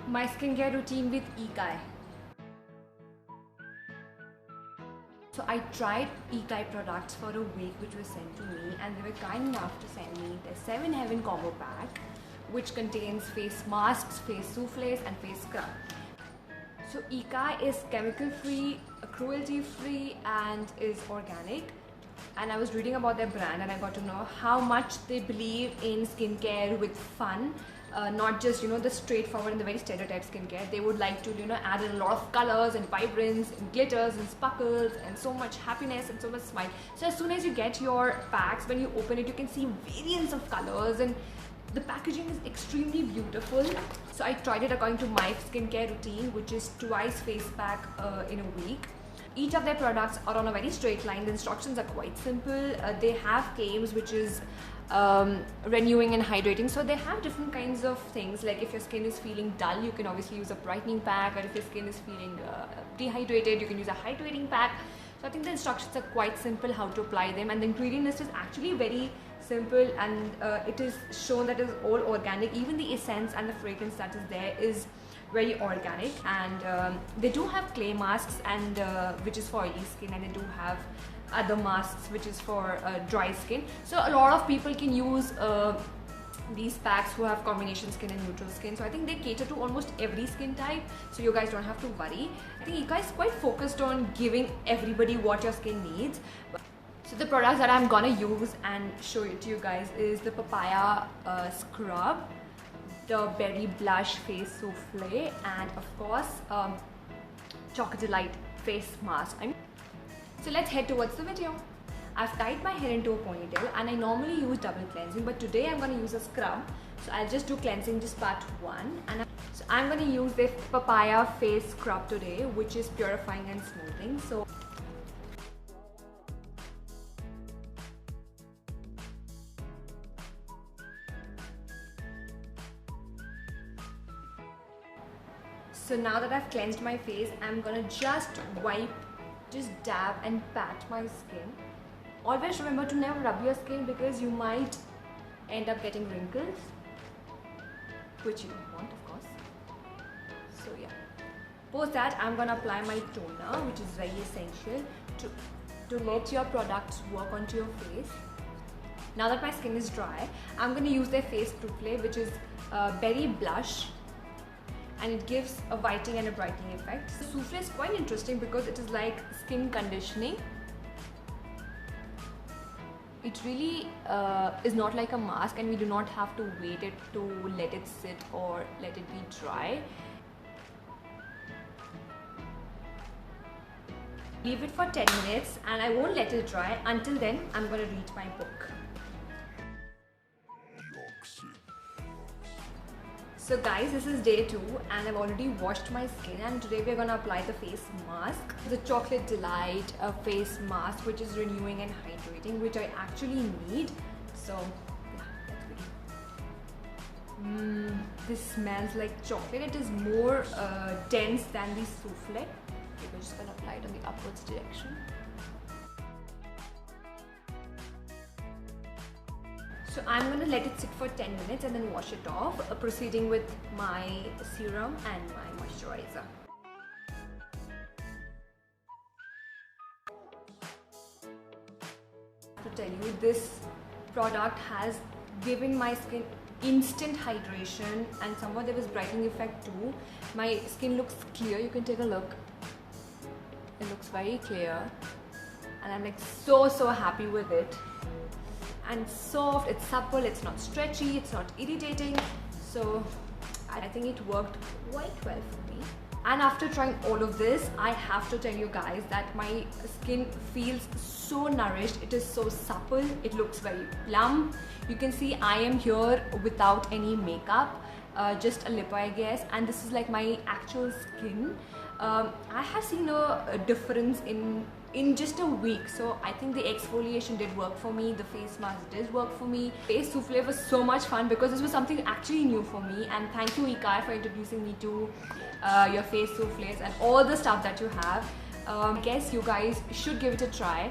My skincare routine with Ekai. So I tried Ekai products for a week, which was sent to me, and they were kind enough to send me the 7 Heaven combo pack, which contains face masks, face souffles and face scrub. So Ekai is chemical free, cruelty free and is organic. And I was reading about their brand and I got to know how much they believe in skincare with fun. Not just the straightforward and the very stereotype skincare. They would like to add in a lot of colors and vibrance and glitters and sparkles and so much happiness and so much smile. So as soon as you get your packs, when you open it, you can see variants of colors and the packaging is extremely beautiful. So I tried it according to my skincare routine, which is twice face pack in a week. Each of their products are on a very straight line. The instructions are quite simple. They have claims which is renewing and hydrating. So they have different kinds of things, like if your skin is feeling dull, you can obviously use a brightening pack, or if your skin is feeling dehydrated, you can use a hydrating pack. So I think the instructions are quite simple how to apply them, and the ingredient list is actually very simple, and it is shown that it is all organic. Even the essence and the fragrance that is there is very organic. And they do have clay masks, and which is for oily skin, and they do have other masks which is for dry skin. So a lot of people can use these packs who have combination skin and neutral skin. So I think they cater to almost every skin type, so you guys don't have to worry. I think you guys quite focused on giving everybody what your skin needs. So the products that I'm gonna use and show it to you guys is the papaya scrub, the berry blush face souffle, and of course chocolate delight face mask. So let's head towards the video. I've tied my hair into a ponytail and I normally use double cleansing, but today I'm going to use a scrub. So I'll just do cleansing just part 1. So I'm going to use the papaya face scrub today, which is purifying and smoothing. So now that I've cleansed my face, I'm going to just dab and pat my skin. Always remember to never rub your skin because you might end up getting wrinkles, which you don't want, of course. So yeah, post that I'm gonna apply my toner, which is very essential to let your products work onto your face. Now that my skin is dry, I'm gonna use their face souffle, which is berry blush, and it gives a whitening and a brightening effect. So souffle is quite interesting because it is like skin conditioning. It really is not like a mask, and we do not have to wait it to let it sit or let it be dry. Leave it for 10 minutes and I won't let it dry. Until then, I'm going to read my book. So guys, this is day 2 and I've already washed my skin, and today we're going to apply the face mask. The Chocolate Delight face mask, which is renewing and hydrating, which I actually need. So yeah, let's begin. This smells like chocolate. It is more dense than the souffle. Okay, we're just going to apply it in the upwards direction. So I'm going to let it sit for 10 minutes and then wash it off, proceeding with my serum and my moisturizer. To tell you, this product has given my skin instant hydration, and somewhat there was brightening effect too. My skin looks clear. You can take a look. It looks very clear, and I'm like so happy with it. And soft, it's supple, it's not stretchy, it's not irritating. So I think it worked quite well for me. And after trying all of this, I have to tell you guys that my skin feels so nourished. It is so supple, it looks very plump. You can see I am here without any makeup, just a lip, I guess, and this is like my actual skin. I have seen a difference in just a week, so I think the exfoliation did work for me. The face mask did work for me. Face souffle was so much fun because this was something actually new for me, and thank you Ekai for introducing me to your face souffles and all the stuff that you have. I guess you guys should give it a try.